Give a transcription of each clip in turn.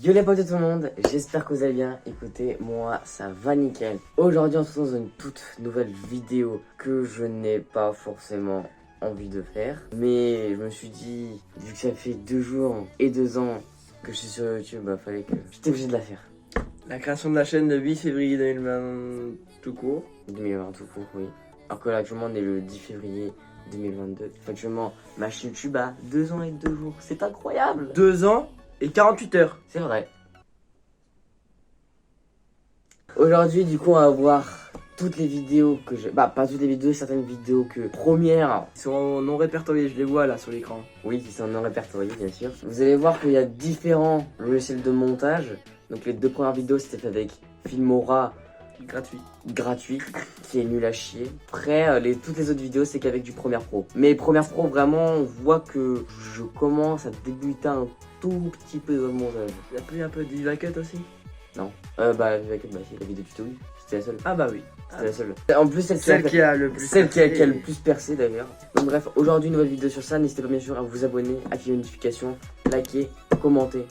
Yo les potes de tout le monde, j'espère que vous allez bien. Écoutez, moi ça va nickel. Aujourd'hui on se retrouve dans une toute nouvelle vidéo que je n'ai pas forcément envie de faire. Mais je me suis dit, vu que ça fait 2 jours et 2 ans que je suis sur YouTube, bah fallait que j'étais obligé de la faire. La création de la chaîne le 8 février 2020 tout court. 2020 tout court, oui. Alors que là actuellement on est le 10 février 2022. Actuellement ma chaîne YouTube a 2 ans et 2 jours, c'est incroyable. 2 ans et 48 heures. C'est vrai. Aujourd'hui, du coup, on va voir toutes les vidéos que je... Bah, pas toutes les vidéos, certaines vidéos que... Première... Ils sont non répertoriés, je les vois là sur l'écran. Oui, qui sont non répertoriées, bien sûr. Vous allez voir qu'il y a différents logiciels de montage. Donc, les 2 premières vidéos, c'était fait avec Filmora gratuit, qui est nul à chier. Après, toutes les autres vidéos, c'est qu'avec du Premiere Pro. Mais Premiere Pro, vraiment, on voit que je commence à débuter un tout petit peu dans le montage. Il y a plus un peu d'Ivacut aussi? Non. Bah, c'est la vidéo tuto, oui. C'était la seule. Ah bah oui. C'était la seule. En plus, Celle qui a le plus qui a le plus percé d'ailleurs. Donc bref, aujourd'hui une nouvelle vidéo sur ça. N'hésitez pas bien sûr à vous abonner, activer les notifications, liker, commenter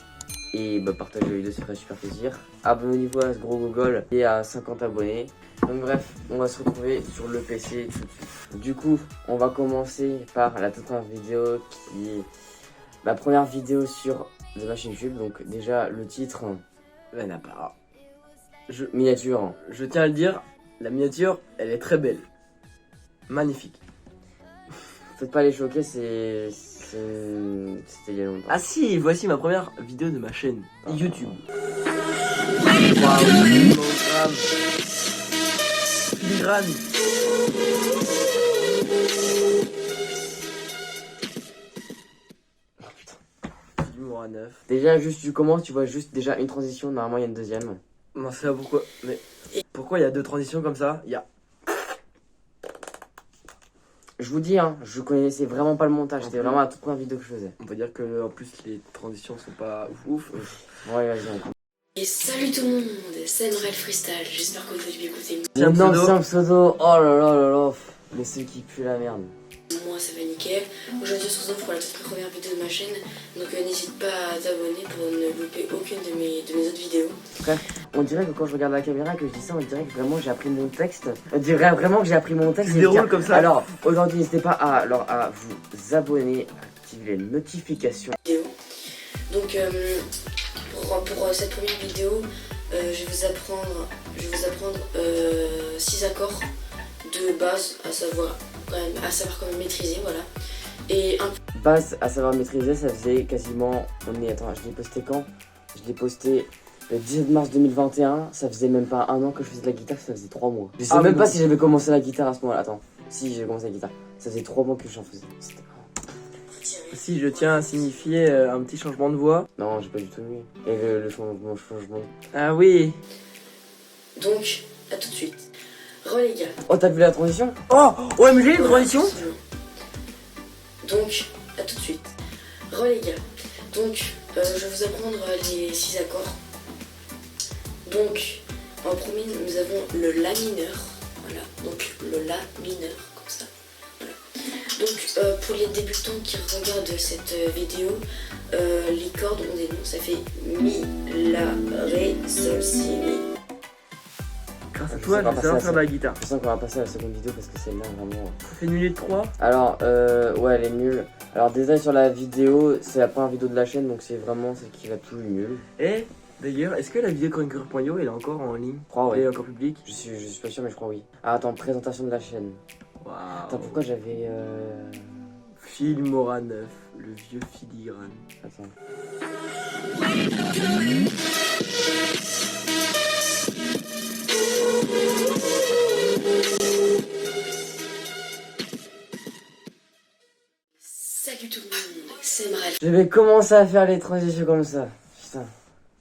et bah, partager la vidéo, ça ferait super plaisir. Abonnez-vous à ce gros Google et à 50 abonnés. Donc bref, on va se retrouver sur le PC tout de suite. Du coup, on va commencer par la toute première vidéo qui est ma première vidéo sur ma chaîne YouTube. Donc déjà le titre, Elle n'a pas. miniature. Je tiens à le dire, la miniature, elle est très belle. Magnifique. Faites pas les choquer, c'était il y a longtemps. Ah si, voici ma première vidéo de ma chaîne YouTube. Filigrane. Filmora 9. Déjà, juste tu commences, tu vois juste déjà une transition, normalement il y a une deuxième. Non, c'est là pourquoi. Mais pourquoi il y a 2 transitions comme ça? Il y a. Je vous dis, hein, je connaissais vraiment pas le montage, c'était vraiment la toute première vidéo que je faisais. On peut dire que en plus les transitions sont pas ouf. Ouais, vas-y, on commence. Et salut tout le monde, c'est Noël Freestyle, j'espère que vous allez bien écouter. C'est un Non, pseudo. c'est un pseudo, oh là là là là, mais ceux qui puent la merde. Moi ça va nickel, aujourd'hui on se retrouve pour la toute première vidéo de ma chaîne, donc n'hésite pas à t'abonner pour ne louper aucune de mes autres vidéos. Frère, on dirait que quand je regarde la caméra, que je dis ça, on dirait que vraiment j'ai appris mon texte. On dirait vraiment que j'ai appris mon texte. Tu déroules comme ça. Alors, aujourd'hui, n'hésitez pas à vous abonner, à activer les notifications. Donc pour cette première vidéo, je vais vous apprendre 6 accords de base à savoir quand même maîtriser, voilà. Et un Basse à savoir maîtriser, ça faisait quasiment... Attends, je l'ai posté quand? Je l'ai posté le 17 mars 2021, ça faisait même pas 1 an que je faisais de la guitare, ça faisait 3 mois. Je sais même pas si j'avais commencé la guitare à ce moment-là, attends. Si, j'ai commencé la guitare, ça faisait 3 mois que j'en faisais. Si je tiens à signifier un petit changement de voix. Non, j'ai pas du tout mis. Et le changement... Ah oui. Donc, à tout de suite. Les gars. Oh, t'as vu la transition? Oh, OMG, une transition. Donc, à tout de suite. Les gars. Donc, je vais vous apprendre les 6 accords. Donc, en premier, nous avons le La mineur. Voilà, donc le La mineur, comme ça. Voilà. Donc, pour les débutants qui regardent cette vidéo, les cordes ont des noms. Ça fait Mi, La, Ré, Sol, Si, Mi. Grâce à toi, je vais savoir faire de la guitare. Je sens qu'on va passer à la seconde vidéo parce que celle-là, vraiment... Ça fait 1 minute 3. Alors, ouais, elle est nulle. Alors, déjà sur la vidéo, c'est la première vidéo de la chaîne, donc c'est vraiment celle qui va plus nulle. Et d'ailleurs, est-ce que la vidéo Chroniqueur.io elle est encore en ligne? Je crois, ouais. Elle est encore publique? Je suis pas sûr, mais je crois oui. Ah, attends, présentation de la chaîne. Waouh. Attends, pourquoi j'avais... Filmora 9, le vieux filigrane. Attends. Salut tout le monde, c'est Marel Je vais commencer à faire les transitions comme ça. Putain.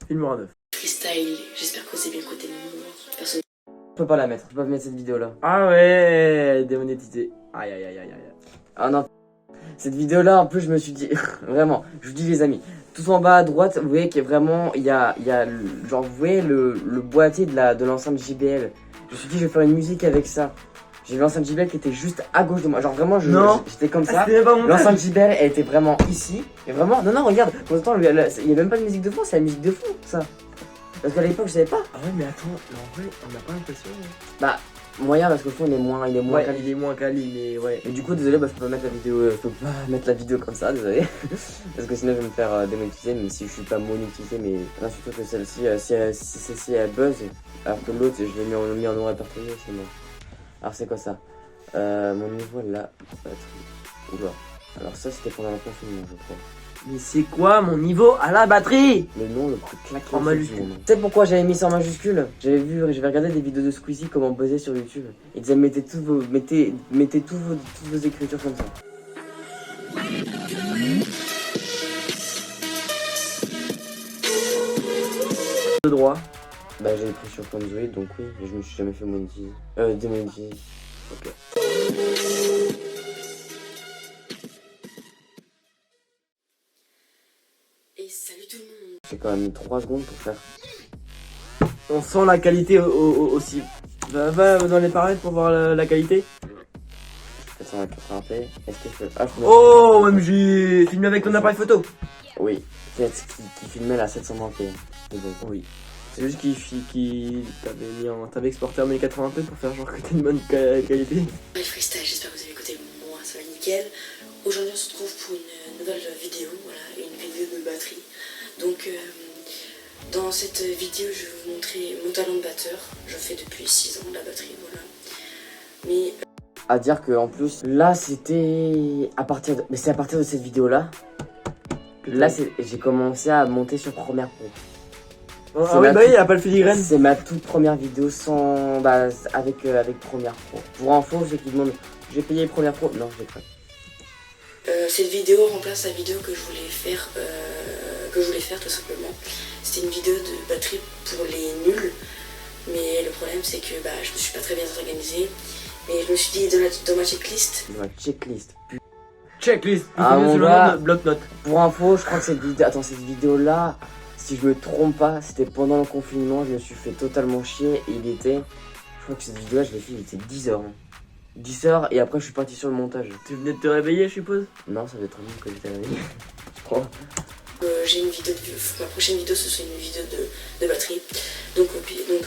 Filmora 9. Freestyle. J'espère que vous avez bien écouté personne. Je peux pas la mettre. Je peux pas mettre cette vidéo-là. Ah ouais, démonétisé. Aïe aïe aïe aïe aïe. Ah non. Cette vidéo-là, en plus, je me suis dit... Vraiment, je vous dis les amis. Tout en bas à droite, vous voyez qu'il y a vraiment... Il y a genre, vous voyez le boîtier de l'enceinte JBL. Je me suis dit, je vais faire une musique avec ça. J'ai vu l'enceinte JBL qui était juste à gauche de moi. Genre vraiment, Non. j'étais comme Ah, ça. c'était même pas mon L'enceinte JBL, elle était vraiment ici. Et vraiment, non, regarde, pourtant, il y a même pas de musique de fond, c'est la musique de fond, ça. Parce qu'à l'époque, je savais pas. Ah ouais, mais attends, en vrai, on n'a pas l'impression. Bah, moyen, parce que le fond, il est moins Ouais, quali. il est moins quali, mais ouais. Mais du coup, désolé, bah, je peux pas mettre la vidéo comme ça, désolé. Parce que sinon, je vais me faire démonétiser, même si je suis pas monétisé, mais non, surtout que celle-ci, si celle-ci elle buzz, alors que l'autre, je l'ai mis en non répertorié, c'est bon. Alors, c'est quoi ça? Mon niveau là, batterie. Oula. Alors, ça, c'était pendant le confinement, je crois. Mais c'est quoi mon niveau à la batterie? Le nom le plus claqué En majuscule. Tu sais pourquoi j'avais mis ça en majuscule? J'avais regardé des vidéos de Squeezie comment buzzer sur YouTube. Il disait mettez tous vos écritures comme ça. De droit. Bah j'avais pris sur Conzoid donc oui, mais je me suis jamais fait monétiser. Démonétiser. Ok. Et salut tout le monde. J'ai quand même mis 3 secondes pour faire. On sent la qualité aussi. Va dans les paramètres pour voir la qualité. 480p. Est-ce que je peux. Ah, je peux Oh, OMG! Filmé avec ton appareil photo? Oui. Qui filmait la 720p. C'est bon. Oui. C'est juste t'avais exporté en 1080p pour faire genre que t'as une bonne qualité. Allez freestyle, j'espère que vous avez écouté moi, ça va nickel. Aujourd'hui on se retrouve pour une nouvelle vidéo, voilà, une vidéo de batterie. Donc dans cette vidéo je vais vous montrer mon talent de batteur. Je fais depuis 6 ans de la batterie, voilà. Mais à dire que en plus, là c'était à partir de. Mais c'est à partir de cette vidéo là. Là j'ai commencé à monter sur Premiere Pro. Ah oui, bah oui, il a pas le filigrane. C'est ma toute première vidéo sans. Bah, avec Premiere Pro. Pour info, ceux qui demandent, j'ai payé Premiere Pro. Non, je l'ai pas. cette vidéo remplace la vidéo que je voulais faire tout simplement. C'était une vidéo de batterie pour les nuls. Mais le problème c'est que bah, je me suis pas très bien organisée. Mais je me suis dit dans ma checklist. Ma checklist. Checklist. Ah, mon C'est le gars. nom de bloc-notes. Pour info, je crois que cette vidéo. Attends, cette vidéo là, si je me trompe pas, c'était pendant le confinement. Je me suis fait totalement chier. Et il était. Je crois que cette vidéo là, je l'ai fait, il était 10h. 10h et après je suis parti sur le montage. Tu venais de te réveiller, je suppose? Non, ça fait trop longtemps que j'étais réveillé. Je crois. J'ai une vidéo ma prochaine vidéo ce sera une vidéo de batterie. Donc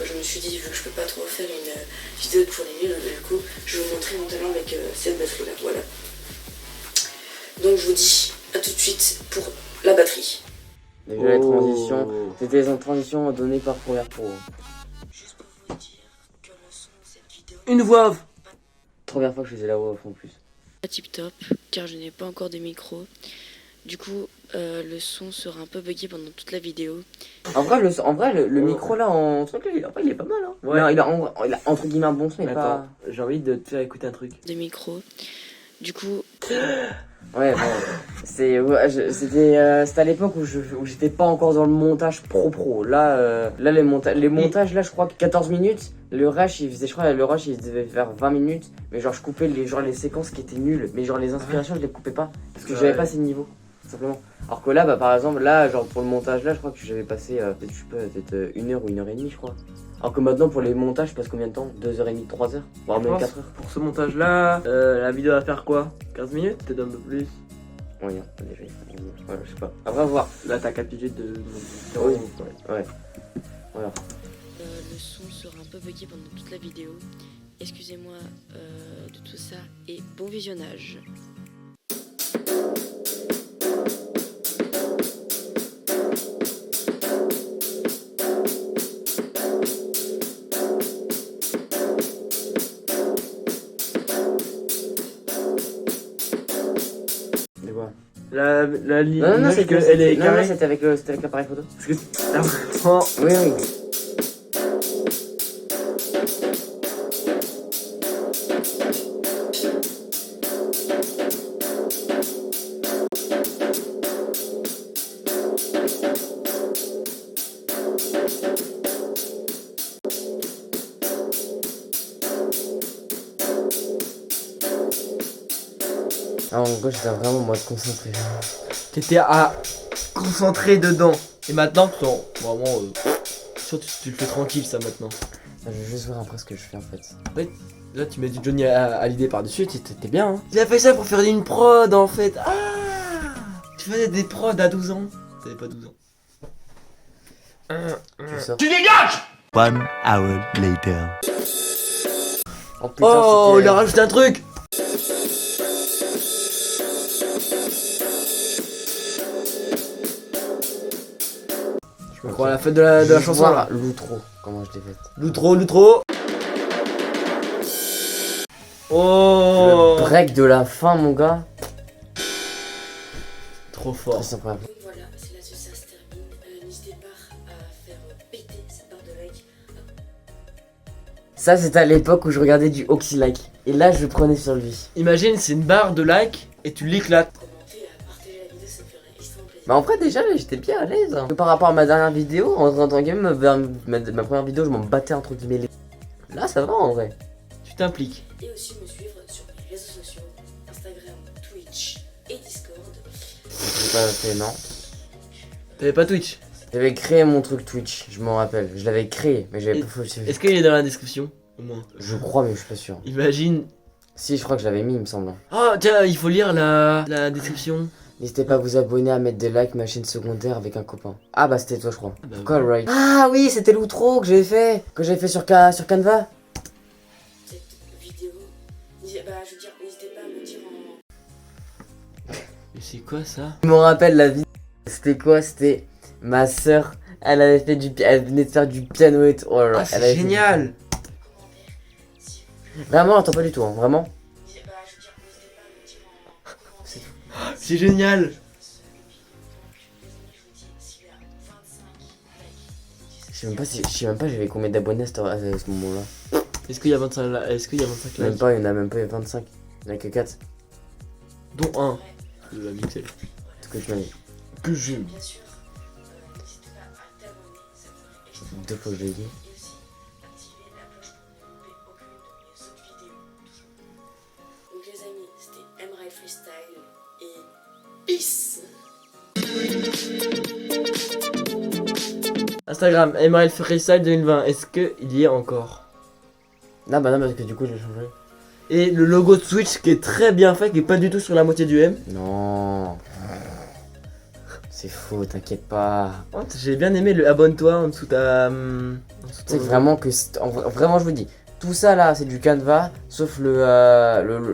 je me suis dit vu que je peux pas trop faire une vidéo pour les nuls, du coup je vais vous montrer mon talent avec cette batterie là, voilà. Donc je vous dis à tout de suite pour la batterie. Déjà les transitions, c'était les transitions données par Premiere Pro. Juste pour vous dire que le son de cette vidéo Une voix off. Première fois que je faisais la voix off en plus. pas tip top car je n'ai pas encore de micro. Du coup le son sera un peu bugué pendant toute la vidéo. En vrai, le micro là en truc là, il est pas mal. Hein. Ouais. Il a entre guillemets un bon son, mais Attends, pas. j'ai envie de te faire écouter un truc. De micro. Du coup Ouais, bon, c'était à l'époque où j'étais pas encore dans le montage pro. Là, les montages, là, je crois que 14 minutes. Le rush, il devait faire 20 minutes. Mais genre, je coupais les séquences qui étaient nulles. Mais genre, les inspirations, je les coupais pas. Parce que Ouais. j'avais pas ces niveaux, tout simplement. Alors que là, bah, par exemple, là, genre, pour le montage, là, je crois que j'avais passé peut-être 1 heure ou 1h30, je crois. Alors que maintenant, pour les montages, je passe combien de temps? 2h30, 3h? Voire même 4h? Pour ce montage là, la vidéo va faire quoi? 15 minutes? Peut-être un peu plus. Oui, déjà, ouais, je sais pas. Après, on va voir. Là t'as capté de... Oui. Ouais. Voilà. le son sera un peu bugué pendant toute la vidéo. Excusez-moi de tout ça et bon visionnage. De quoi? La Non, l'image c'était elle est non, carrée. c'était avec l'appareil photo. Parce que là, vraiment, Oui. Ah, en gros, j'étais vraiment en mode concentré. t'étais à concentrer dedans. Et maintenant, non, vraiment, tu le fais tranquille ça maintenant. Je veux juste voir après ce que je fais en fait. Là, tu mets du Johnny Hallyday par-dessus, t'es bien. Hein. Il a fait ça pour faire une prod en fait. Ah, tu faisais des prods à 12 ans. T'avais pas 12 ans. Tu dégages! 1 hour later. Oh putain, Oh, il c'était- a rajouté un truc. Je me crois à la fête de la Je chanson vois là. l'outro, comment je l'ai faite. L'outro. Oh, Le break de la fin, mon gars. trop fort. C'est incroyable. Donc voilà, c'est là que ça se termine. N'hésitez pas à faire péter cette barre de like, Ça, c'était à l'époque où je regardais du Oxylike. Et là, je prenais sur lui. Imagine, c'est une barre de like et tu l'éclates. à commenter, à partager la vidéo, ça me ferait extrêmement plaisir. Mais en vrai, déjà, là, j'étais bien à l'aise. Hein. Par rapport à ma dernière vidéo, en tant que game, ma première vidéo, je m'en battais entre guillemets les... Là, ça va en vrai. Tu t'impliques. Et aussi me suivre sur mes réseaux sociaux, Instagram, Twitch et Discord. J'ai pas fait, non. T'avais pas Twitch? J'avais créé mon truc Twitch, je m'en rappelle. Je l'avais créé, mais j'avais Et- pas fait. Est-ce qu'il est dans la description? Au moins. Je crois, mais je suis pas sûr. Imagine. Si, je crois que je l'avais mis, il me semble. Oh, tiens, il faut lire la description. N'hésitez pas à vous abonner, à mettre des likes, ma chaîne secondaire avec un copain. Ah bah c'était toi je crois. Ah bah, Quoi, right? Ah oui, c'était l'outro que j'avais fait. Que j'avais fait sur Canva. Cette vidéo, je veux dire, n'hésitez pas à me dire en... Mais c'est quoi ça? Je me rappelle la vidéo. C'était quoi? C'était ma soeur. Elle avait fait elle venait de faire du piano et tout. Oh là là, Ah, elle c'est avait fait génial! Vraiment, attends pas du tout, hein, vraiment. Je veux dire, n'hésitez pas à me dire en commentaire. C'est génial! Je sais même pas j'avais combien d'abonnés à ce moment-là. Est-ce qu'il y a 25 likes? Même pas, il y en a même pas, il y a 25. Il y en a que 4. Dont un. De la Mixel. Tout que tu m'as dit. Que je. Bien sûr, n'hésitez pas à t'abonner, ça me ferait extrêmement 2 fois que je l'ai dit. plaisir. Et aussi, activer la cloche pour ne louper aucune de mes autres vidéos. Donc les amis, c'était Emerald Freestyle et peace. Instagram, MRL Freestyle 2020. Est-ce qu'il y est encore? Non, bah non, parce que du coup, j'ai changé. Et le logo de Switch qui est très bien fait, qui est pas du tout sur la moitié du M. Non. C'est faux, t'inquiète pas. Oh, j'ai bien aimé le abonne-toi en dessous ta. Tu sais que vraiment que vraiment je vous dis, tout ça là c'est du Canva, sauf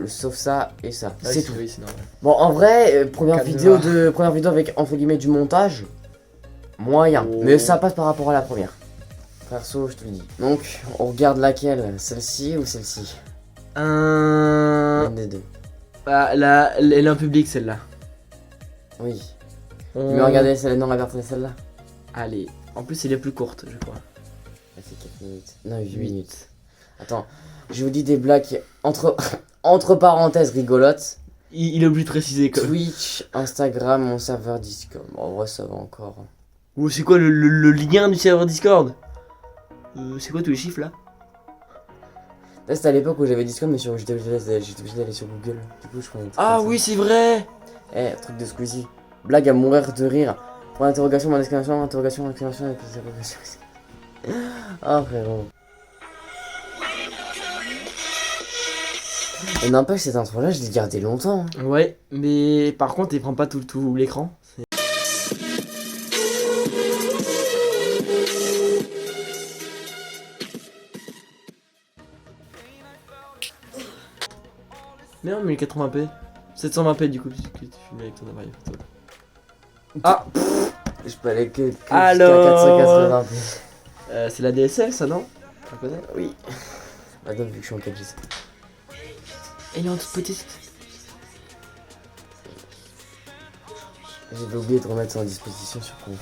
sauf ça et ça. Ah, c'est tout. Oui, c'est normal. Bon en vrai, première Canva. vidéo avec entre guillemets du montage, moyen. Oh. Mais ça passe par rapport à la première. Perso, je te le dis. Donc, on regarde laquelle, celle-ci ou celle-ci? Une des deux. Bah, là, elle est en public celle-là. Oui. On... Mais regardez celle-là, non, regardez celle-là. Allez. En plus, elle est plus courte, je crois. Elle fait 4 minutes. Non, 8 minutes. Attends, je vous dis des blagues entre parenthèses rigolotes. Il est obligé de préciser comme. Twitch, Instagram, mon serveur Discord. Bon, en vrai, ça va encore. Ou c'est quoi le lien du serveur Discord? C'est quoi tous les chiffres là? Là, c'était à l'époque où j'avais Discord, mais j'étais obligé d'aller sur Google. Du coup, je crois. Ah oui, c'est vrai! Eh, truc de Squeezie. Blague à mourir de rire. Pour l'interrogation, mon exclamation, interrogation, exclamation, interrogation. Ah, frérot. Et n'empêche, cette intro-là, je l'ai gardée longtemps. Hein. Ouais, mais par contre, il prend pas tout l'écran. Mais non, mais 1080p. 720p du coup, puisque tu filmes avec ton appareil photo. Ah! Je peux aller que Alors, jusqu'à 480p. C'est la DSL ça, non? Tu connais? Oui. Attends, vu que je suis en 4G. Elle est en toute petite. J'ai oublié de remettre ça en disposition sur compte.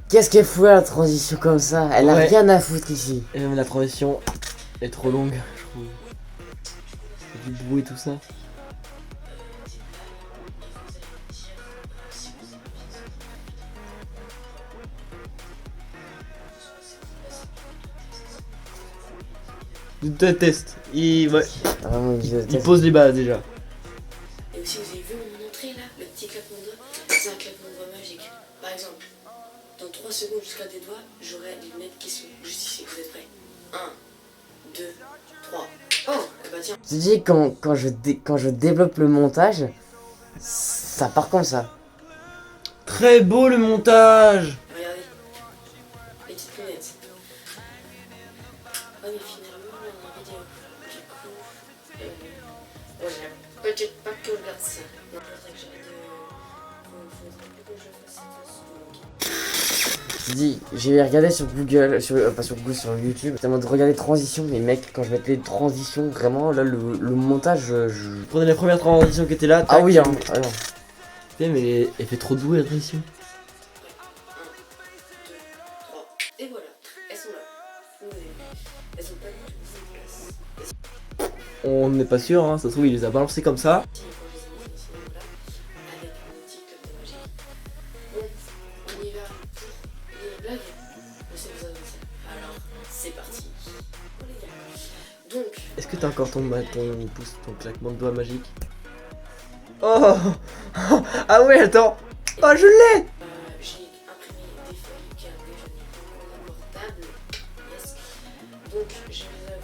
Qu'est-ce qu'elle fout à la transition comme ça? Elle a Ouais. rien à foutre ici. Et même la transition est trop longue, je trouve. C'est du bruit tout ça. Test. Ouais. Vraiment une vidéo de Il test. pose les bases déjà. Et aussi, vous avez vu mon entrée là, le petit claquement de doigts, c'est un claquement de doigts magique. Par exemple, dans 3 secondes jusqu'à des doigts, j'aurai les lunettes qui sont juste ici. Vous êtes prêts? 1, 2, 3. Oh, eh bah tiens. Je te dis, quand je développe le montage, ça part comme ça. Très beau le montage. Regardez, les petites lunettes. Oh, mais finalement, la vidéo. Du coup, ouais, peut-être pas que je regarde ça. Non, faudrait que j'arrête de. Faudrait plus que je fasse ça. Je te dis, j'ai regardé sur Google, pas sur Google, sur YouTube, c'est en mode regarder transition, mais mec, quand je mettais les transitions, vraiment, là, le montage, je... Prenez la première transition qui était là. Ah tac. oui, hein, ah non. Putain, mais elle fait trop de bruit la transition. 1, 2, 3. Et voilà, elles sont là. Vous avez vu. Elles sont pas du tout en place. On n'est pas sûr, hein. Ça se trouve, il les a balancés comme ça. Si, quand je les ai mises ici, voilà, avec un petit club de magie. Bon, on y va pour les blagues. Je sais que vous avez ça. Alors, c'est parti. Oh les gars. Donc, Est-ce que t'as encore ton pouce, ton claquement de doigts magique? Oh. Ah ouais, attends. Oh, je l'ai. j'ai imprimé des feuilles car déjà n'ai pas mon portable. Yes. Donc, je vais les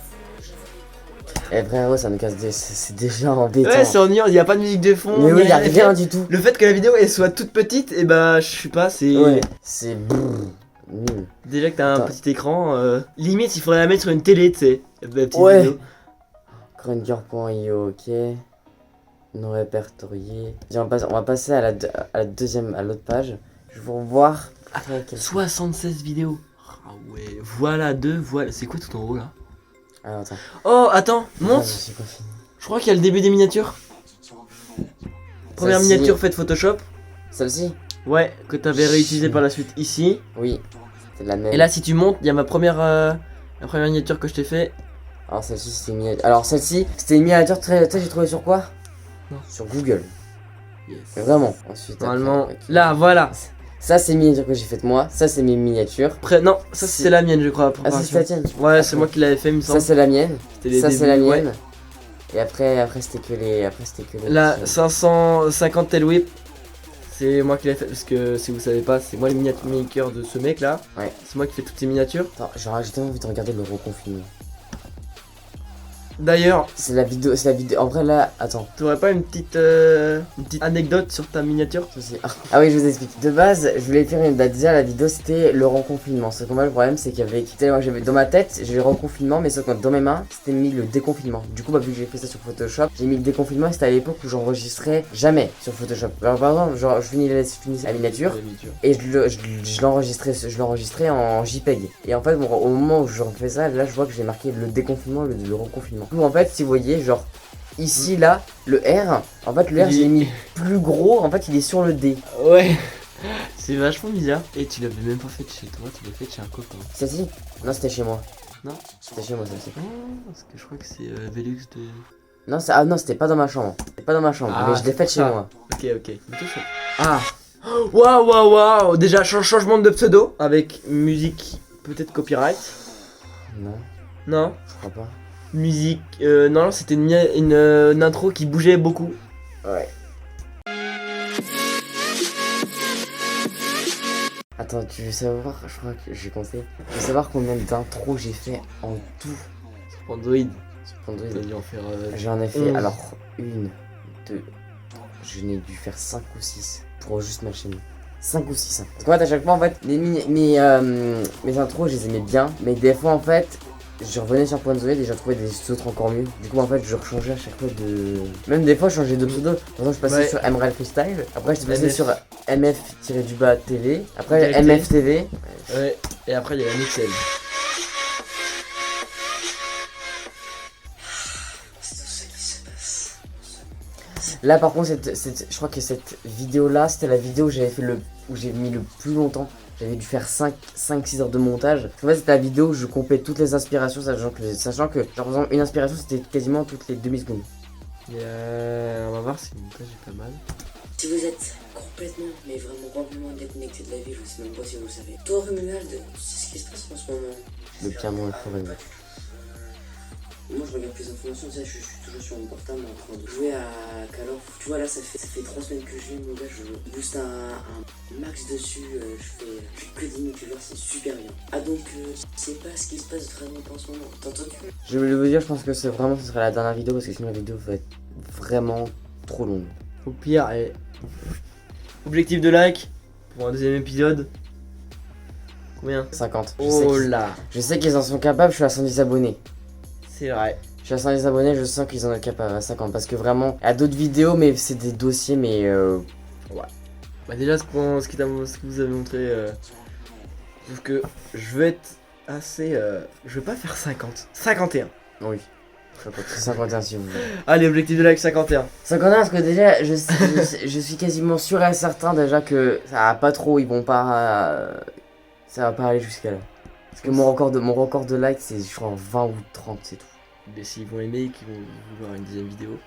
prendre. Eh frérot, ça me casse c'est déjà embêtant. Ouais, c'est ennuyant, il n'y a pas de musique de fond. Mais oui, il y a rien du tout. Le fait que la vidéo elle soit toute petite, et bah je sais pas, c'est. Ouais, c'est nul. Déjà que t'as un Attends. petit écran, limite il faudrait la mettre sur une télé, tu sais. La petite Ouais. vidéo. Grindr.io, ok. Non répertorié. Tiens, on va passer à la deuxième, à l'autre page. Je vais voir. après quel- 76 vidéos. Ah ouais, voilà deux, voilà. C'est quoi tout en haut là? Ah, attends. Oh, attends, Ah, monte. je suis pas fini. Je crois qu'il y a le début des miniatures. Première Celle-ci. miniature faite Photoshop. Celle-ci? Ouais, que t'avais réutilisé par la suite ici. Oui. C'est la même. Et là, si tu montes, il y a ma première, la première miniature que je t'ai fait. Alors celle-ci c'était une miniature. Alors celle-ci c'était une miniature très. Tu sais j'ai trouvé sur quoi? Non. Sur Google. Yes. Mais vraiment. Ensuite. après, Normalement, ok. là, voilà. Ça c'est une miniature que j'ai faite moi. Ça c'est mes miniatures. Après, non, ça Si. c'est la mienne, je crois. Ah ça c'est la tienne. Ouais, c'est moi qui l'avais fait, il me Ça semble. c'est la mienne. C'était les Ça c'est la débuts, ouais. mienne. Et après c'était que les. Après c'était que les. La 550 Tail Whip, c'est moi qui l'ai fait parce que si vous savez pas, c'est moi le miniature de ce mec là. Ouais. C'est moi qui fais toutes ces miniatures. Attends, j'ai tellement envie de regarder le reconfinement. D'ailleurs, C'est la vidéo. En vrai là, attends. t'aurais pas une petite anecdote sur ta miniature? Ceci. Ah oui, je vous explique. De base, je voulais faire déjà la vidéo, c'était le reconfinement. Sauf que moi, le problème, c'est qu'avec. Moi, j'avais dans ma tête, j'ai le reconfinement, mais sauf que dans mes mains, c'était mis le déconfinement. Du coup, bah, vu que j'ai fait ça sur Photoshop, j'ai mis le déconfinement. Et c'était à l'époque où j'enregistrais jamais sur Photoshop. Alors, par exemple, genre, je finissais la miniature. Et je l'enregistrais en JPEG. Et en fait, bon, au moment où je refais ça, là, je vois que j'ai marqué le déconfinement, le reconfinement. Du coup, en fait, si vous voyez, genre, ici, là, le R, en fait, le R, je l'ai mis plus gros, en fait, il est sur le D. Ouais. C'est vachement bizarre. Et tu l'avais même pas fait chez toi, tu l'as fait chez un copain. Celle-ci? Non, c'était chez moi. Non. C'était chez moi, celle-ci. Oh, parce que je crois que c'est Velux de. Non, ah non, c'était pas dans ma chambre. C'était pas dans ma chambre, Ah, mais je l'ai faite chez ça. moi. Ok, ok. Ah. Waouh, waouh, waouh. Déjà, changement de pseudo avec musique, peut-être copyright. Non, Non. je crois pas. Musique. Non, c'était une intro qui bougeait beaucoup. Ouais. Attends, tu veux savoir, je crois que j'ai compté. Tu veux savoir combien d'intros j'ai fait en tout Sur Android. sur Android? T'as dû en faire. J'en ai fait 11. alors 1, 2, je n'ai dû faire 5 ou 6 pour juste ma chaîne. 5 ou 6. Parce qu'en fait à chaque fois en fait mes intros je les aimais bien, mais des fois en fait je revenais sur Point et j'en trouvais des autres encore mieux. Du coup en fait je rechangeais à chaque fois de. Même des fois je changeais de pseudo. Par exemple je passais Ouais. sur MRL Freestyle, après je passais MF. sur MF-du-bas TV, après Direct MF TV. Ouais. Et après, il y a la Mixel. Là par contre je crois que cette vidéo là c'était la vidéo où j'avais fait où j'ai mis le plus longtemps. J'avais dû faire 5-6 heures de montage. En fait c'était la vidéo où je complète toutes les inspirations, sachant que genre par exemple une inspiration c'était quasiment toutes les demi-secondes. On va voir si le montage est pas mal. si vous êtes complètement déconnecté de la vie, je sais même pas si vous le savez. Toi, Romuald, c'est ce qui se passe en ce moment. Le piano est forever. Moi je regarde plus d'informations, tu sais, je suis toujours sur mon portable en train de jouer à Call of. Tu vois là ça fait 3 semaines que je joue, mon gars, je booste un max dessus, je fais que des multivers, c'est super bien. Ah donc je sais pas ce qui se passe vraiment en ce moment, t'as entendu? Je voulais vous dire, je pense que c'est vraiment, ce sera la dernière vidéo parce que sinon la vidéo va être vraiment trop longue. Au pire, allez. Objectif de like pour un deuxième épisode. Combien? 50. Oh là, Je sais qu'ils en sont capables, je suis à 110 abonnés. c'est vrai. Je suis à 110 abonnés, je sens qu'ils en sont capables à 50 parce que vraiment, il y a d'autres vidéos, mais c'est des dossiers, mais Bah déjà ce que vous avez montré, sauf que je vais être assez, je vais pas faire 50, 51. oui. 51 si vous voulez. Allez, objectif de like 51. 51 parce que déjà, je suis quasiment sûr et certain déjà que ça va pas trop, ils vont pas, ça va pas aller jusqu'à là. Parce que mon record de likes c'est je crois 20 ou 30, c'est tout. Mais s'ils vont aimer, qu'ils vont vouloir une deuxième vidéo,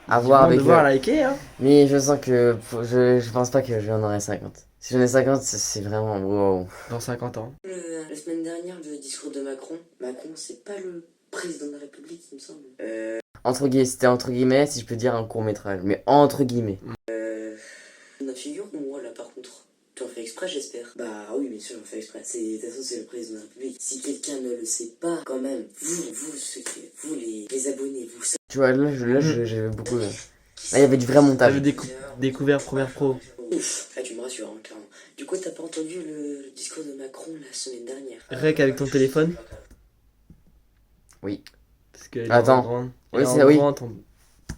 À ils voir vont avec devoir liker hein. Mais je sens que je pense pas que j'en aurai 50. Si j'en ai 50, c'est vraiment wow. Dans 50 ans. La semaine dernière, le discours de Macron, c'est pas le président de la République, il me semble. Entre guillemets, c'était entre guillemets, si je peux dire un court-métrage, mais entre guillemets. La figure ou moi là par contre? Tu en fais exprès j'espère? Bah oui bien sûr j'en fais exprès. De toute façon c'est le président de la République. Si quelqu'un ne le sait pas quand même, vous les abonnés, vous savez. Tu vois, j'avais beaucoup. Là il y avait du vrai montage. J'avais découvert Première Pro. Ouf, là tu me rassures hein, clairement. Du coup t'as pas entendu le discours de Macron la semaine dernière? Rec avec ton téléphone. Oui. Parce que Attends. Oui, c'est oui.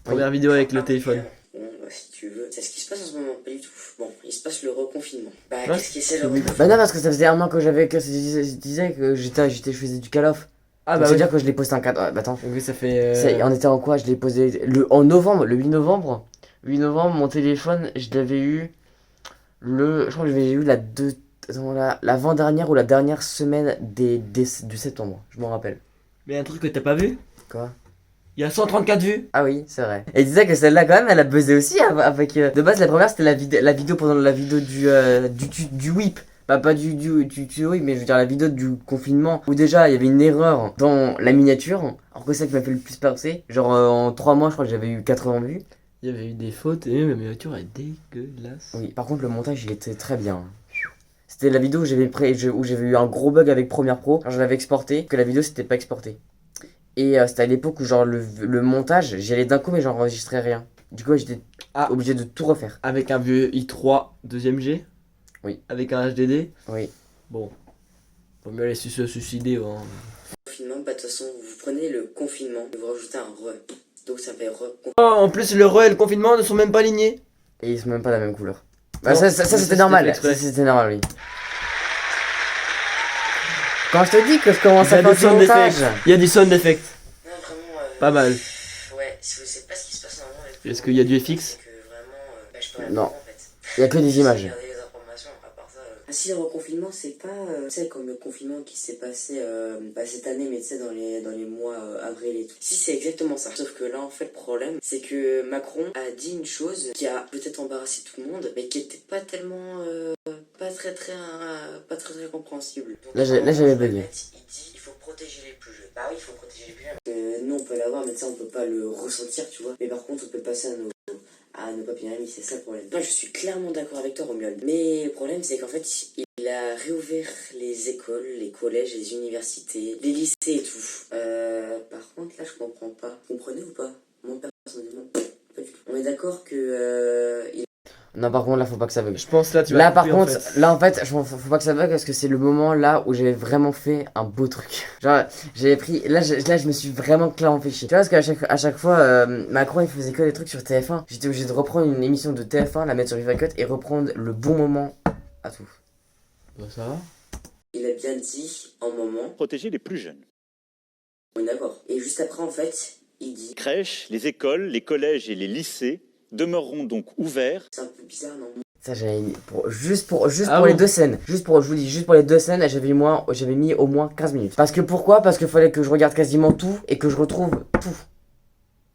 Première vidéo avec le téléphone. Bon bah si tu veux. C'est ce qui se passe en ce moment, pas du tout. Bon, il se passe le reconfinement. Bah Ouais, qu'est-ce qui c'est le oui. reconfinement? Bah non, parce que ça faisait un mois que j'avais que je disais que je faisais du Call of. Ah Donc, bah c'est oui. dire que je l'ai posté un 4. Bah attends. Oui, ça fait. On était en quoi? Je l'ai posé en novembre, le 8 novembre. 8 novembre, mon téléphone, je l'avais eu je crois que je l'avais eu l'avant-dernière ou la dernière semaine du septembre, je m'en rappelle. Mais un truc que t'as pas vu? Quoi? Il y a 134 vues. Ah oui, c'est vrai. Et il disait que celle-là, quand même, elle a buzzé aussi avec. De base, la première, c'était la vidéo pendant la vidéo du whip. Bah, pas du whip, mais je veux dire la vidéo du confinement. Où déjà, il y avait une erreur dans la miniature. Alors que c'est ça qui m'a fait le plus percer. Genre, en 3 mois, je crois que j'avais eu 80 vues. Il y avait eu des fautes et même la miniature est dégueulasse. Oui, par contre, le montage, il était très bien. C'était la vidéo où j'avais eu un gros bug avec Premiere Pro. Quand je l'avais exporté, que la vidéo s'était pas exportée. Et c'était à l'époque où genre le montage, j'y allais d'un coup mais j'enregistrais rien. Du coup j'étais obligé de tout refaire. Avec un vieux i3 2ème G. Oui. Avec un HDD. Oui. Bon. Faut mieux aller se suicider. Hein. Confinement, bah de toute façon, vous prenez le confinement et vous rajoutez un re. Donc ça fait re. Oh, en plus le re et le confinement ne sont même pas alignés. Et ils sont même pas de la même couleur. Bah Non, ça ça, c'était c'était normal. fait exprès. Ça c'était normal, oui. Quand je te dis que je commence Il y à a faire du du sound montage. effect. Il y a du sound effect. Non, vraiment. Pas mal. Ouais, si vous savez pas ce qui se passe normalement avec Est-ce qu'il y a du FX? c'est que vraiment. Bah, je peux rien Non. faire, en fait. Il y a que des images. Regardez les informations, à part ça. Ah si, le reconfinement, c'est pas. Tu sais, comme le confinement qui s'est passé cette année, mais tu sais, dans les mois avril et tout. Si, c'est exactement ça. Sauf que là, en fait, le problème, c'est que Macron a dit une chose qui a peut-être embarrassé tout le monde, mais qui était pas tellement. Pas très compréhensible. Donc, Là, j'avais bugué. Il dit il faut protéger les plus jeunes. Bah oui, il faut protéger les plus jeunes. Nous, on peut l'avoir, mais ça, on peut pas le ressentir, tu vois. Mais par contre, on peut passer à nos papiers amis, c'est ça le problème. Moi, je suis clairement d'accord avec toi, Romuald. Mais le problème, c'est qu'en fait, il a réouvert les écoles, les collèges, les universités, les lycées et tout. Par contre, là, je comprends pas. Vous comprenez ou pas? Moi, personnellement, pas du tout. On est d'accord que Non, par contre, là, faut pas que ça bug. Je pense là tu vas Là, par couper, en contre, fait. là, en fait, faut pas que ça bug parce que c'est le moment là où j'avais vraiment fait un beau truc. Genre, j'avais pris. Là, je me suis vraiment clairement fait chier. Tu vois, parce qu'à chaque fois, Macron il faisait que des trucs sur TF1. J'étais obligé de reprendre une émission de TF1, la mettre sur Viva Cut et reprendre le bon moment à tout. Bah, ça va. il a bien dit en moment. Protéger les plus jeunes. On est d'accord. Et juste après, en fait, il dit. Les crèches, les écoles, les collèges et les lycées demeureront donc ouverts. C'est un peu bizarre, non? Ça, j'avais mis juste pour Ah les bon 2 scènes. Je vous dis, juste pour les 2 scènes, j'avais mis au moins 15 minutes. Parce que pourquoi? Parce qu'il fallait que je regarde quasiment tout et que je retrouve tout.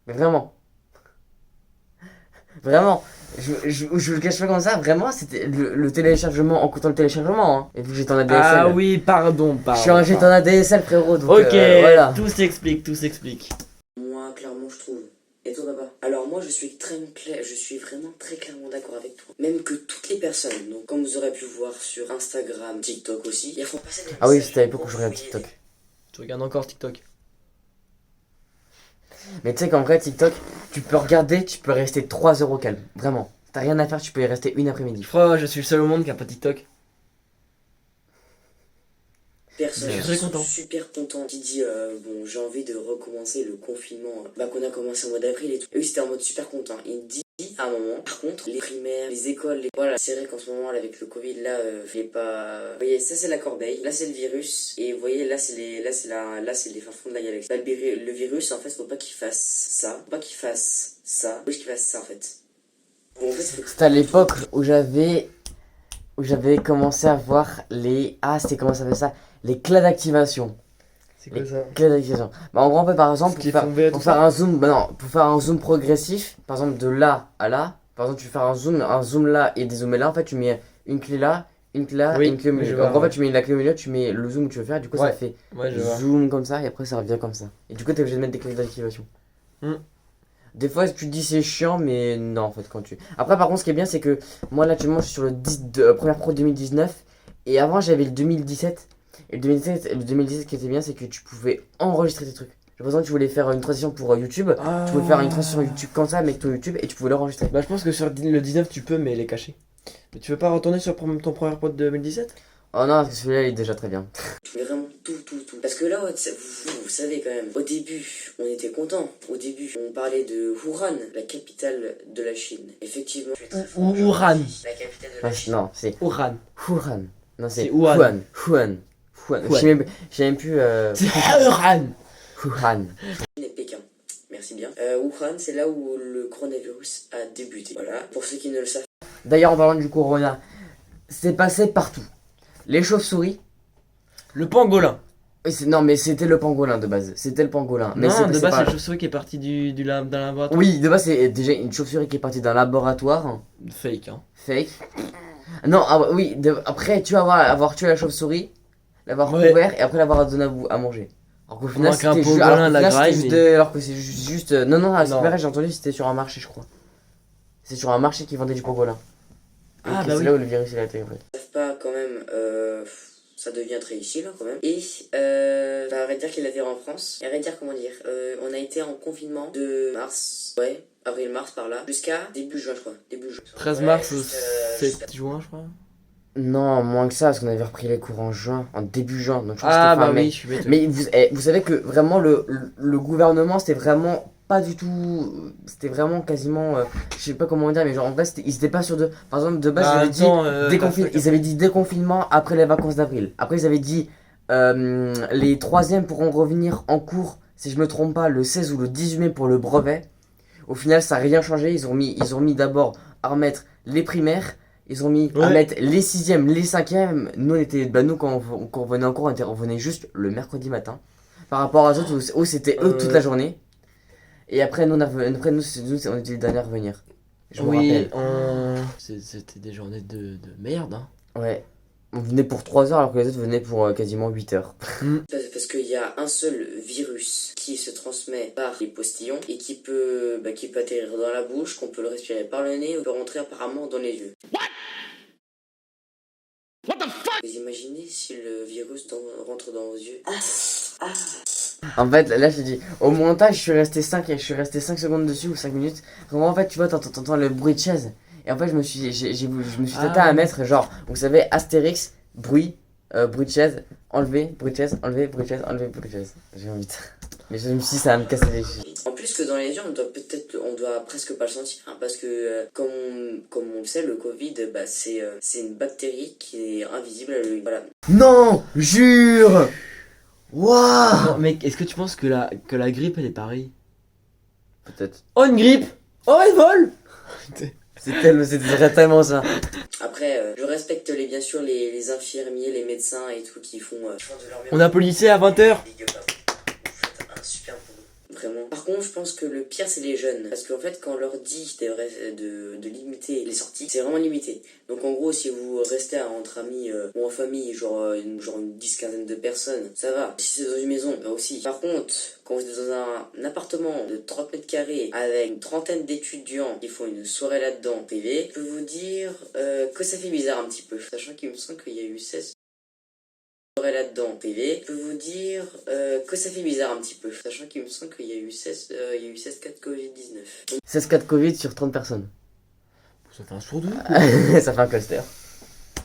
Mais vraiment. Vraiment. Je le cache pas comme ça, vraiment, c'était le téléchargement, en comptant le téléchargement, hein. Et vu que j'étais en ADSL. Ah oui, pardon. J'étais en ADSL, frérot, donc Ok, voilà. tout s'explique, tout s'explique. Moi, clairement, je trouve. Et toi, papa? Alors moi, je suis vraiment très clairement d'accord avec toi. Même que toutes les personnes, donc comme vous aurez pu voir sur Instagram, TikTok aussi, ils font passer des Ah oui, messages c'était à l'époque où je pour regardais envoyer TikTok. Tu regardes encore TikTok? Mais tu sais qu'en vrai, TikTok, tu peux regarder, tu peux rester 3 heures au calme. Vraiment. T'as rien à faire, tu peux y rester une après-midi. Je crois que je suis le seul au monde qui a pas TikTok. personnes Je suis qui très sont content. super contents, qui dit bon, j'ai envie de recommencer le confinement qu'on a commencé en mois d'avril et tout. Eux, ils étaient en mode super content. Il dit à un moment, par contre, les primaires, les écoles, voilà, c'est vrai qu'en ce moment, là, avec le Covid, là, il est pas. Vous voyez, ça c'est la corbeille, là c'est le virus, et vous voyez, là c'est les fins fonds de la galaxie. Là, le virus, en fait, faut pas qu'il fasse ça, faut pas qu'il fasse ça, faut qu'il fasse ça en fait. Bon, en fait, C'était à l'époque où j'avais commencé à voir les. Ah, c'était comment ça s'appelle ça? Les clés d'activation. C'est quoi ça? Clés d'activation. Bah, en gros, on peut par exemple, Ce qui est fondé à pour tout faire ça. un zoom. Bah non, pour faire un zoom progressif, par exemple de là à là. Par exemple, tu fais un zoom là et dézoomer là. En fait, tu mets une clé là, une clé là Oui, et une clé au oui, je milieu. vois, En gros, en fait, ouais. tu mets la clé au milieu, tu mets le zoom que tu veux faire. Du coup, ça Ouais. fait Ouais, je vois. zoom comme ça et après, ça revient comme ça. Et du coup, t'es obligé de mettre des clés d'activation. Hmm. Des fois, tu te dis c'est chiant, mais non, en fait, quand tu. Après, par contre, ce qui est bien, c'est que moi, là, actuellement, je suis sur le Premiere Pro 2019. Et avant, j'avais le 2017. Et le 2017, qui était bien, c'est que tu pouvais enregistrer tes trucs. Par exemple, tu voulais faire une transition pour YouTube. Tu pouvais faire une transition YouTube comme ça avec ton YouTube et tu pouvais l'enregistrer. Bah, je pense que sur le 19, tu peux, mais elle est cachée. Mais tu veux pas retourner sur ton premier pod de 2017? Oh non, parce que celui-là, il est déjà très bien. mais vraiment tout. Parce que là, vous savez quand même, au début, on était content. Au début, on parlait de Wuhan, la capitale de la Chine. Effectivement. Wuhan. La capitale de Ah, la Chine. non, c'est Wuhan. Wuhan. Non, c'est C'est Wuhan. Wuhan. Wuhan. J'ai même plus. C'est Wuhan. Wuhan. Et Pékin. Merci bien. Wuhan, c'est là où le coronavirus a débuté. Voilà, pour ceux qui ne le savent. D'ailleurs, en parlant du corona, c'est passé partout. Les chauves-souris. Le pangolin. Oui, non, mais c'était le pangolin de base. C'était le pangolin. Mais Non, de c'est base, pas- c'est la chauve-souris qui est partie d'un laboratoire. Oui, de base, c'est déjà une chauve-souris qui est partie d'un laboratoire Fake, hein. fake. Non, oui, après, tu vas avoir tué la chauve-souris, l'avoir Ouais. couvert et après l'avoir donné à manger. Alors qu'au final, Remarque un c'était pangolin alors qu'au de la final, graille, c'était mais- alors que c'est juste. Non, c'est Non. pas vrai, j'ai entendu, c'était sur un marché, je crois. C'est sur un marché qui vendait du pangolin. Ah, Et bah c'est oui. là où le virus il a été en fait. Savent pas quand même, ça devient très ici là quand même. Et ça arrête de dire qu'il a été en France. Et arrête de dire comment dire. On a été en confinement de mars, ouais, avril-mars par là, jusqu'à début juin je crois. Début juin. 13 Ouais, mars au juste, 7 juin, je crois. Non, moins que ça, parce qu'on avait repris les cours en juin, en début juin. Donc je crois Ah, que c'était fin bah mai. oui, je suis bête. Mais vous savez que vraiment le gouvernement c'était vraiment pas du tout. C'était vraiment quasiment. Je sais pas comment dire, mais genre en vrai ils étaient pas sûrs de. Par exemple, de base Bah, ils en avaient même dit. temps, Ils avaient dit déconfinement après les vacances d'avril. Après ils avaient dit les troisièmes pourront revenir en cours, si je me trompe pas, le 16 ou le 18 mai pour le brevet. Au final ça n'a rien changé. Ils ont mis d'abord à remettre les primaires. Ils ont mis à Ouais. mettre les 6e, les 5e. Nous, nous quand on revenait en cours, on revenait juste le mercredi matin. Par rapport à eux autres où c'était eux toute la journée. Et après, nous, on était les derniers à revenir. Je me Oui, rappelle. c'était des journées de merde, hein. Ouais. On venait pour 3 heures alors que les autres venaient pour quasiment 8 heures. Parce qu'il y a un seul virus qui se transmet par les postillons et qui peut atterrir dans la bouche, qu'on peut le respirer par le nez ou peut rentrer apparemment dans les yeux. What the fuck? Vous imaginez si le virus rentre dans vos yeux? En fait, là, je te dis, au montage, je suis resté 5 secondes dessus ou 5 minutes. Vraiment, en fait, tu vois, t'entends le bruit de chaise. Et en fait, je me suis tâté à mettre, genre, vous savez, Astérix, bruit de chaise, enlever, bruit de chaise, enlever, bruit de chaise, enlever, bruit de chaise. J'ai envie de. Mais je me suis dit, ça va me casser les chevilles. En plus que dans les yeux, on doit presque pas le sentir, hein, parce que comme on le sait, le Covid, c'est une bactérie qui est invisible à l'œil. Voilà. Non, jure. Waouh. Non, mec, est-ce que tu penses que la grippe, elle est pareille? Peut-être. Oh, une grippe! Oh, elle vole! C'était tellement ça. Après, je respecte bien sûr les infirmiers, les médecins et tout qui font de leur mieux. On applaudissait à 20h. Big up à vous. Vous faites un super boulot. vraiment. Par contre, je pense que le pire, c'est les jeunes. Parce qu'en fait, quand on leur dit de limiter les sorties, c'est vraiment limité. Donc en gros, si vous restez entre amis ou en famille, genre une 10-15 de personnes, ça va. Si c'est dans une maison, bah aussi. Par contre, quand vous êtes dans un appartement de 30 mètres carrés avec une trentaine d'étudiants qui font une soirée là-dedans privée, je peux vous dire que ça fait bizarre un petit peu. Sachant qu'il me semble qu'il y a eu 16 soirées là-dedans privée, je peux vous dire que ça fait bizarre un petit peu. Sachant qu'il me semble qu'il y a eu 16 cas de Covid-19. 16 cas de Covid sur 30 personnes. Ça fait un sur deux. Ça fait un cluster.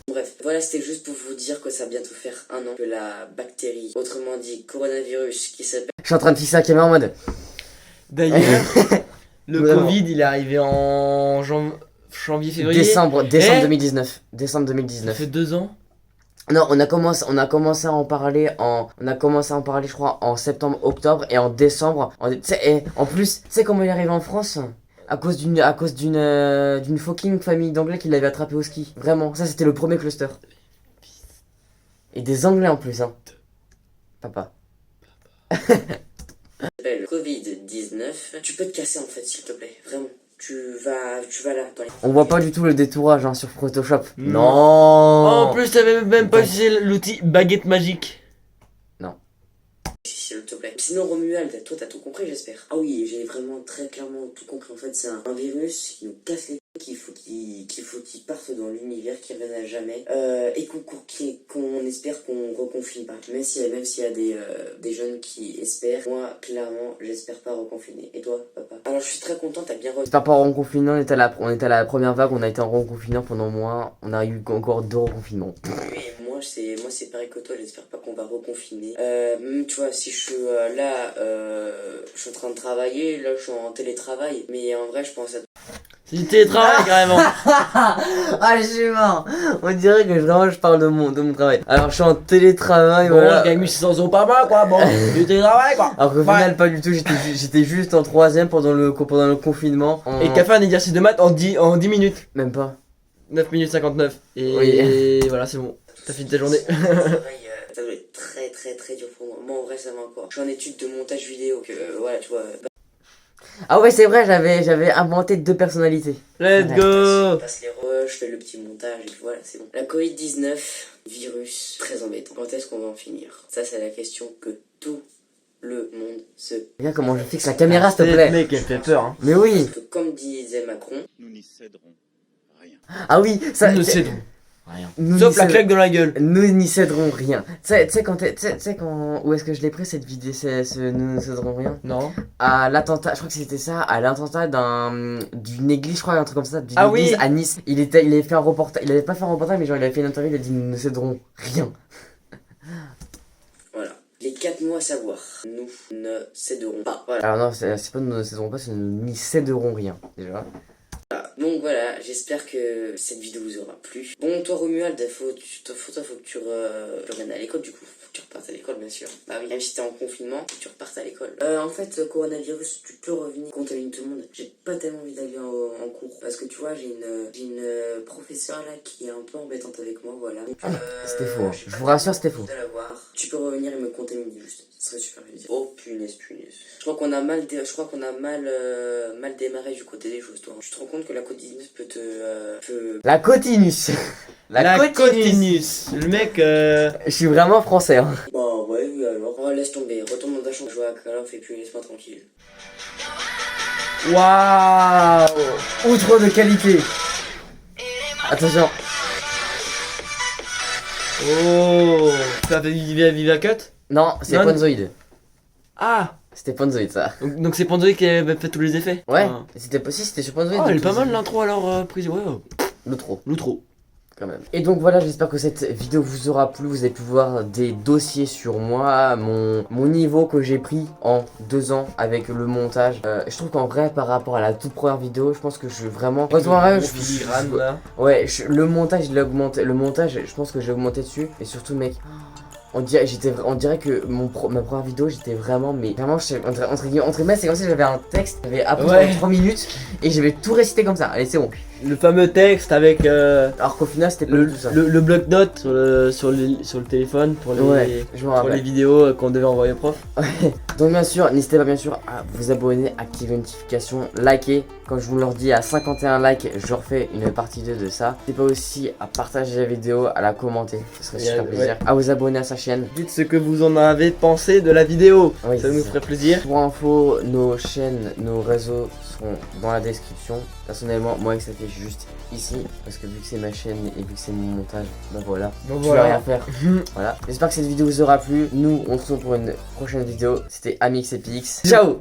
Bref, voilà, c'était juste pour vous dire que ça va bientôt faire 1 an que la bactérie, autrement dit coronavirus, qui s'appelle... Je suis en train de fixer la caméra en mode. D'ailleurs, le Vraiment. Covid, il est arrivé en janvier, février. Décembre Eh 2019. Décembre Ça 2019. fait 2 ans. Non, on a commencé à en parler je crois en septembre, octobre et en décembre. En plus, tu sais comment il est arrivé en France? À cause d'une fucking famille d'anglais qui l'avait attrapé au ski. Vraiment, ça c'était le premier cluster. Et des anglais en plus, hein. Papa. s'appelle Covid-19. Tu peux te casser en fait, s'il te plaît, vraiment. Tu vas là, dans les... On voit pas du tout le détourage hein, sur Photoshop. Non. Non. En plus, t'avais même pas utilisé l'outil baguette magique. S'il te plaît. Sinon, Romuald, toi t'as tout compris, j'espère. Ah oui, j'ai vraiment très clairement tout compris. En fait, c'est un virus qui nous casse les couilles, qu'il faut qu'il parte dans l'univers, qu'il revienne à jamais. Et qu'on espère qu'on reconfine pas. Même s'il y a des jeunes qui espèrent. Moi, clairement, j'espère pas reconfiner. Et toi, papa? Alors, je suis très content, t'as bien J'espère pas en reconfinement, on était à la première vague, on a été en reconfinement pendant mois, on a eu encore 2 reconfinements. Oui, moi c'est pareil que toi, j'espère pas qu'on va reconfiner. Même tu vois, si je suis là, je suis en train de travailler, là je suis en télétravail, mais en vrai je pense à... C'est du télétravail carrément. Ah, je suis mort. On dirait que vraiment je parle de mon travail. Alors je suis en télétravail, Bon, voilà. je gagne 1600 € par mois quoi, bon, du télétravail quoi. Alors qu'au final pas du tout, j'étais juste en 3ème pendant le confinement. Et t'as fait un exercice de maths en 10 minutes. Même pas. 9 minutes 59. Et Oui. voilà, c'est bon. T'as fini ta journée. Ça doit être très très très dur pour moi. Moi en vrai ça va encore. Je suis en étude de montage vidéo, que voilà tu vois... Ah ouais c'est vrai, j'avais inventé 2 personnalités. Let's Ouais. go. Je passe les rushs, je fais le petit montage et puis voilà, c'est bon. La Covid-19, virus très embêtant. Quand est-ce qu'on va en finir? Ça, c'est la question que tout le monde se... Regarde comment je fixe la caméra s'il te Le plaît. mec, elle fait peur hein. Mais oui. Parce que comme disait Macron, Nous n'y céderons rien. Ah oui, ça. Nous ne cédons rien. nous Sauf n'y la cédons- claque dans la gueule. Nous n'y céderons rien. Tu sais quand où est-ce que je l'ai pris cette vidéo, nous ne céderons rien? Non. À l'attentat, je crois que c'était ça, à l'attentat d'une église, je crois, un truc comme ça, d'une Ah église oui. à Nice. Il avait fait un reportage, il avait pas fait un reportage, mais genre il avait fait une interview, il a dit nous ne céderons rien. voilà. Les 4 mots à savoir, nous ne céderons pas. Voilà. Alors non, c'est pas nous ne céderons pas, c'est nous n'y céderons rien, déjà. Donc voilà, j'espère que cette vidéo vous aura plu. Bon, toi Romuald, faut que tu reviennes à l'école du coup. Faut que tu repartes à l'école, bien sûr. Bah oui, même si t'es en confinement, faut que tu repartes à l'école. En fait, le coronavirus, tu peux revenir, contaminer tout le monde. J'ai pas tellement envie d'aller en cours. Parce que tu vois, j'ai une professeure là qui est un peu embêtante avec moi, voilà. Donc, C'était faux, hein. j'ai Je pas vous rassure, c'était envie faux. de la voir. Tu peux revenir et me contaminer juste. Ce serait super plaisir. Oh punaise. Je crois qu'on a mal démarré du côté des choses, toi. Tu te rends compte que la Covid-19 peut... La cotinus. La cotinus. cotinus. Le mec Je suis vraiment français, hein. Bon, ouais, oui, alors. Oh, laisse tomber. Retourne dans ta chambre, joue à Call of et puis laisse-moi tranquille. Waouh. Outre de qualité. Attention. Oh. T'as fait Viva Cut. Non, c'est Non. Ponzoid. Ah. C'était Ponzoid, ça. Donc c'est Pandory qui a fait tous les effets. Ouais, Ah. c'était sur Ponzoid. Oh, elle est donc pas ils- mal l'intro alors prise. Ouais. L'outro. L'outro. Quand même. Et donc voilà, j'espère que cette vidéo vous aura plu. Vous avez pu voir des dossiers sur moi, mon niveau que j'ai pris en 2 ans avec le montage. Je trouve qu'en vrai, par rapport à la toute première vidéo, je pense que je suis vraiment... Ouais, le montage, il a augmenté. Le montage, je pense que j'ai augmenté dessus. Et surtout, mec... On dirait que ma première vidéo, j'étais vraiment, mais vraiment, entre guillemets, c'est comme si j'avais un texte, j'avais appris Ouais. pendant 3 minutes et j'avais tout récité comme ça. Allez, c'est bon. le fameux texte avec Alors qu'au final, c'était pas le, tout ça. le bloc-notes sur le téléphone pour les, Ouais, je me pour les rappelle. vidéos qu'on devait envoyer au prof. Donc bien sûr, n'hésitez pas bien sûr à vous abonner, activer les notifications, liker. Comme je vous le redis, à 51 likes, je refais une partie 2 de ça. N'hésitez pas aussi à partager la vidéo, à la commenter, ce serait super plaisir. À vous abonner à sa chaîne. Dites ce que vous en avez pensé de la vidéo, Oui, ça nous ferait plaisir. Pour info, nos chaînes, nos réseaux seront dans la description. Personnellement, moi c'était juste ici, parce que vu que c'est ma chaîne et vu que c'est mon montage, bah voilà, Donc je vais rien faire. Voilà. J'espère que cette vidéo vous aura plu. Nous, on se retrouve pour une prochaine vidéo. C'était Amix et PX. Ciao.